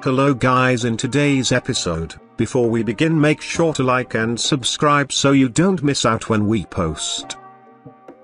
Hello guys, in today's episode, before we begin, make sure to like and subscribe so you don't miss out when we post.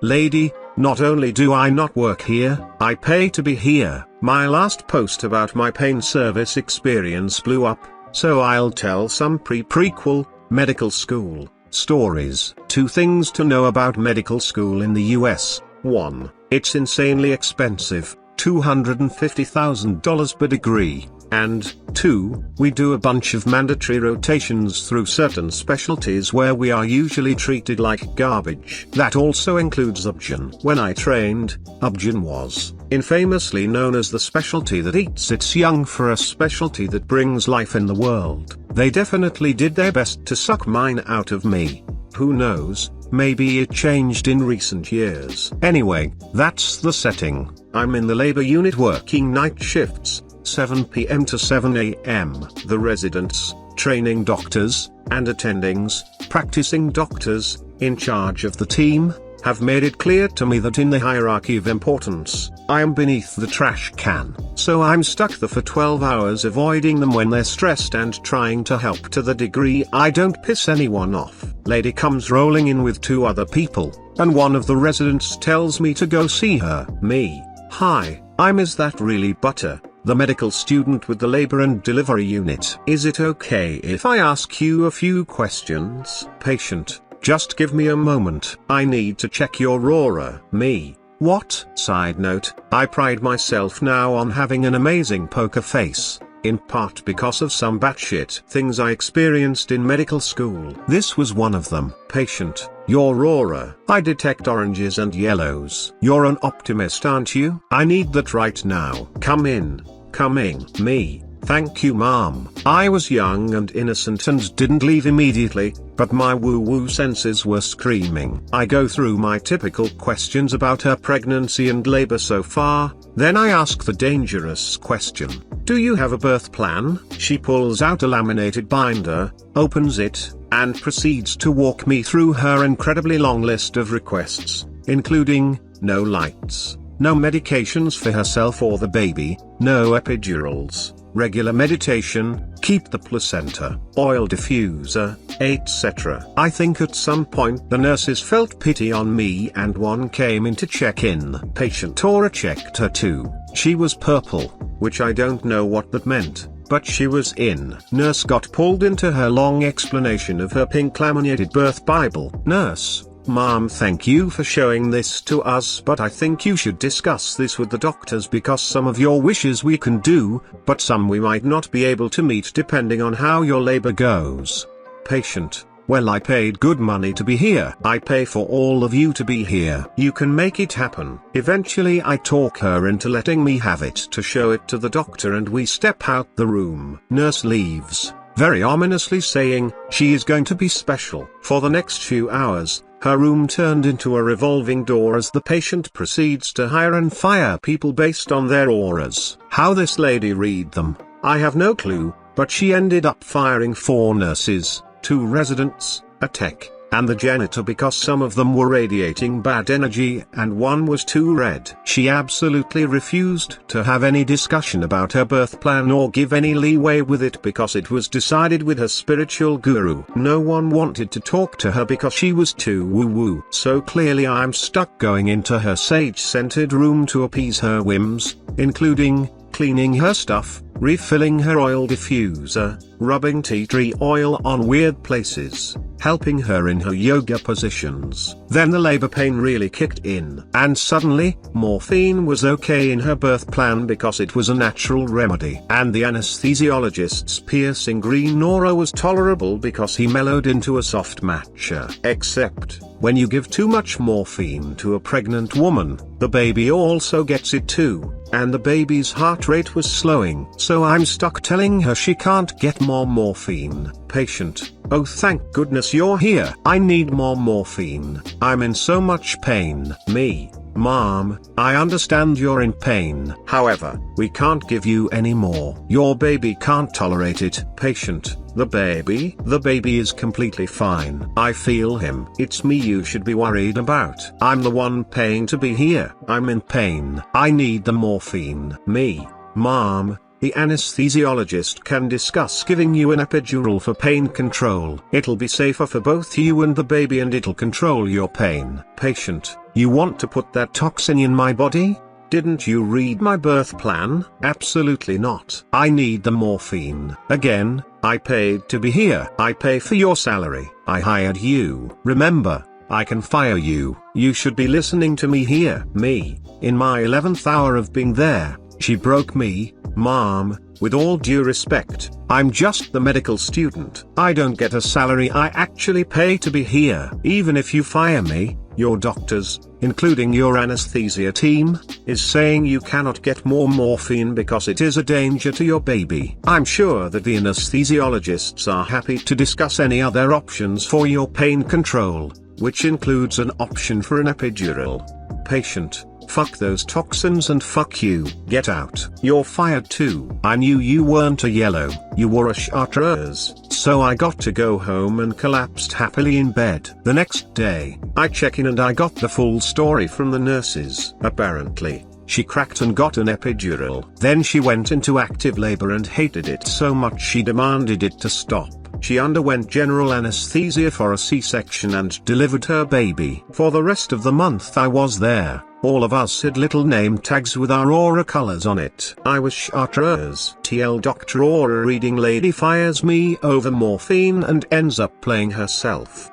Lady, not only do I not work here, I pay to be here. My last post about my pain service experience blew up, so I'll tell some prequel, medical school, stories. 2 things to know about medical school in the US. 1. It's insanely expensive, $250,000 per degree. And 2, we do a bunch of mandatory rotations through certain specialties where we are usually treated like garbage. That also includes obgyn. When I trained, obgyn was infamously known as the specialty that eats its young for a specialty that brings life in the world. They definitely did their best to suck mine out of me. Who knows, maybe it changed in recent years. Anyway, that's the setting. I'm in the labor unit working night shifts, 7 p.m. to 7 a.m. The residents, training doctors, and attendings, practicing doctors, in charge of the team, have made it clear to me that in the hierarchy of importance, I am beneath the trash can. So I'm stuck there for 12 hours avoiding them when they're stressed and trying to help to the degree I don't piss anyone off. Lady comes rolling in with 2 other people, and one of the residents tells me to go see her. Me. Hi, Is that really Butter, the medical student with the labor and delivery unit? Is it okay if I ask you a few questions? Patient, just give me a moment. I need to check your aura. Me. What? Side note, I pride myself now on having an amazing poker face, in part because of some batshit things I experienced in medical school. This was one of them. Patient, your aura. I detect oranges and yellows. You're an optimist, aren't you? I need that right now. Come in. Coming. Me. Thank you, mom. I was young and innocent and didn't leave immediately, but my woo-woo senses were screaming. I go through my typical questions about her pregnancy and labor so far, then I ask the dangerous question. Do you have a birth plan? She pulls out a laminated binder, opens it, and proceeds to walk me through her incredibly long list of requests, including, no lights, no medications for herself or the baby, no epidurals, regular meditation, keep the placenta, oil diffuser, etc. I think at some point the nurses felt pity on me and one came in to check in. Patient aura checked her too. She was purple, which I don't know what that meant, but she was in. Nurse got pulled into her long explanation of her pink laminated birth Bible. Nurse, Mom, thank you for showing this to us, but I think you should discuss this with the doctors because some of your wishes we can do, but some we might not be able to meet depending on how your labor goes. Patient, well, I paid good money to be here. I pay for all of you to be here. You can make it happen. Eventually I talk her into letting me have it to show it to the doctor and we step out the room. Nurse leaves, very ominously saying, she is going to be special. For the next few hours, her room turned into a revolving door as the patient proceeds to hire and fire people based on their auras. How this lady read them, I have no clue, but she ended up firing 4 nurses, 2 residents, a tech, and the janitor because some of them were radiating bad energy and one was too red. She absolutely refused to have any discussion about her birth plan or give any leeway with it because it was decided with her spiritual guru. No one wanted to talk to her because she was too woo-woo. So clearly I'm stuck going into her sage-scented room to appease her whims, including cleaning her stuff, refilling her oil diffuser, rubbing tea tree oil on weird places, helping her in her yoga positions. Then the labor pain really kicked in. And suddenly, morphine was okay in her birth plan because it was a natural remedy. And the anesthesiologist's piercing green aura was tolerable because he mellowed into a soft matcha. Except, when you give too much morphine to a pregnant woman, the baby also gets it too, and the baby's heart rate was slowing. So I'm stuck telling her she can't get more morphine. Patient, oh thank goodness you're here. I need more morphine. I'm in so much pain. Me, Mom, I understand you're in pain. However, we can't give you any more. Your baby can't tolerate it. Patient, the baby is completely fine. I feel him. It's me you should be worried about. I'm the one paying to be here. I'm in pain. I need the morphine. Me, Mom, the anesthesiologist can discuss giving you an epidural for pain control. It'll be safer for both you and the baby and it'll control your pain. Patient, you want to put that toxin in my body? Didn't you read my birth plan? Absolutely not. I need the morphine. Again, I paid to be here. I pay for your salary. I hired you. Remember, I can fire you. You should be listening to me here. Me, in my 11th hour of being there, she broke me. Mom, with all due respect, I'm just the medical student. I don't get a salary. I actually pay to be here. Even if you fire me, your doctors, including your anesthesia team, is saying you cannot get more morphine because it is a danger to your baby. I'm sure that the anesthesiologists are happy to discuss any other options for your pain control, which includes an option for an epidural. Patient, fuck those toxins and fuck you. Get out. You're fired too. I knew you weren't a yellow, you were a chartreuse, so I got to go home and collapsed happily in bed. The next day, I check in and I got the full story from the nurses. Apparently, she cracked and got an epidural. Then she went into active labor and hated it so much she demanded it to stop. She underwent general anesthesia for a C-section and delivered her baby. For the rest of the month I was there, all of us had little name tags with our aura colors on it. I was chartreuse. TL Dr. Aura reading lady fires me over morphine and ends up playing herself.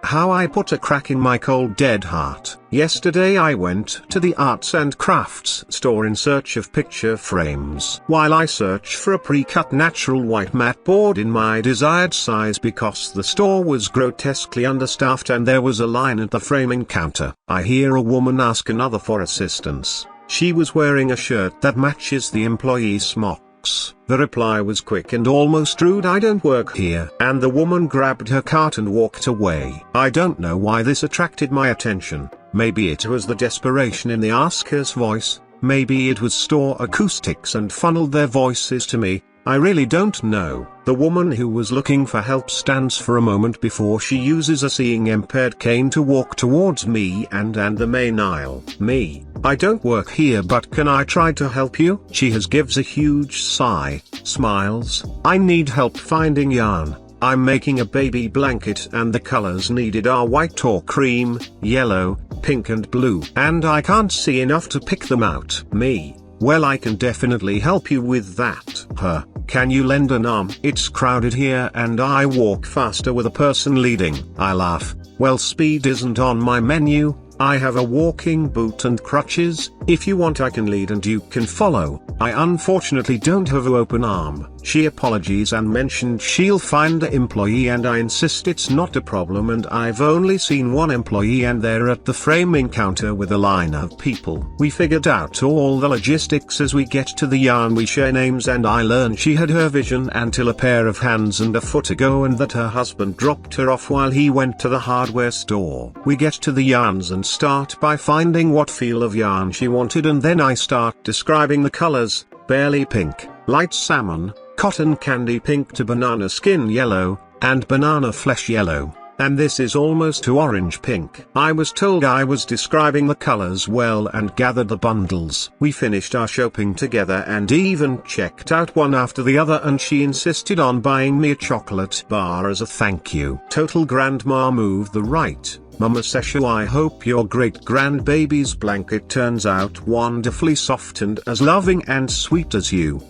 How I put a crack in my cold dead heart. Yesterday I went to the arts and crafts store in search of picture frames. While I search for a pre-cut natural white mat board in my desired size because the store was grotesquely understaffed and there was a line at the framing counter, I hear a woman ask another for assistance. She was wearing a shirt that matches the employee smock. The reply was quick and almost rude. I don't work here. And the woman grabbed her cart and walked away. I don't know why this attracted my attention. Maybe it was the desperation in the asker's voice, maybe it was store acoustics and funneled their voices to me. I really don't know. The woman who was looking for help stands for a moment before she uses a seeing impaired cane to walk towards me and the main aisle. Me, I don't work here but can I try to help you? She gives a huge sigh, smiles. I need help finding yarn. I'm making a baby blanket and the colors needed are white or cream, yellow, pink and blue. And I can't see enough to pick them out. Me, well I can definitely help you with that. Her, can you lend an arm? It's crowded here and I walk faster with a person leading. I laugh, well speed isn't on my menu. I have a walking boot and crutches. If you want I can lead and you can follow. I unfortunately don't have an open arm. She apologized and mentioned she'll find the employee and I insist it's not a problem and I've only seen one employee and they're at the framing counter with a line of people. We figured out all the logistics as we get to the yarn. We share names and I learn she had her vision until a pair of hands and a foot ago and that her husband dropped her off while he went to the hardware store. We get to the yarns and start by finding what feel of yarn she wanted and then I start describing the colors, barely pink, light salmon, cotton candy pink to banana skin yellow, and banana flesh yellow, and this is almost to orange pink. I was told I was describing the colors well and gathered the bundles. We finished our shopping together and even checked out one after the other and she insisted on buying me a chocolate bar as a thank you. Total grandma move the right. Mama Seshu, I hope your great-grandbaby's blanket turns out wonderfully soft and as loving and sweet as you.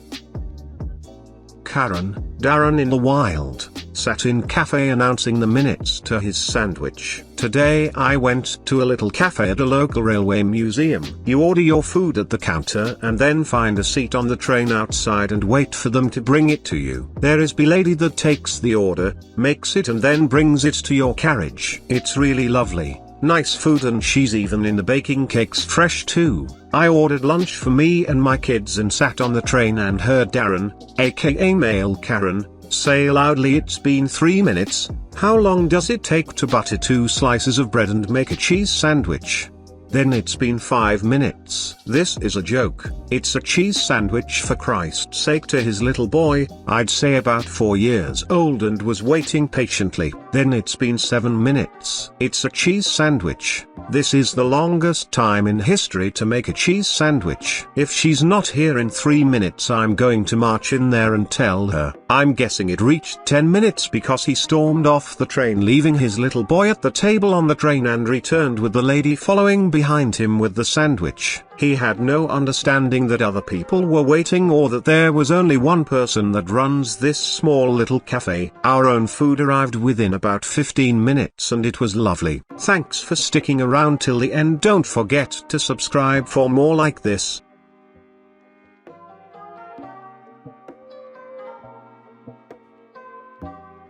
Darren in the wild, sat in cafe announcing the minutes to his sandwich. Today I went to a little cafe at a local railway museum. You order your food at the counter and then find a seat on the train outside and wait for them to bring it to you. There is a lady that takes the order, makes it and then brings it to your carriage. It's really lovely. Nice food and she's even in the baking cakes fresh too. I ordered lunch for me and my kids and sat on the train and heard Darren, aka male Karen, say loudly, it's been 3 minutes, how long does it take to butter 2 slices of bread and make a cheese sandwich? Then it's been 5 minutes. This is a joke. It's a cheese sandwich for Christ's sake to his little boy, I'd say about 4 years old, and was waiting patiently. Then it's been 7 minutes. It's a cheese sandwich. This is the longest time in history to make a cheese sandwich. If she's not here in 3 minutes, I'm going to march in there and tell her. I'm guessing it reached 10 minutes because he stormed off the train, leaving his little boy at the table on the train, and returned with the lady following behind him with the sandwich. He had no understanding that other people were waiting, or that there was only one person that runs this small little cafe. Our own food arrived within about 15 minutes and it was lovely. Thanks for sticking around till the end. Don't forget to subscribe for more like this.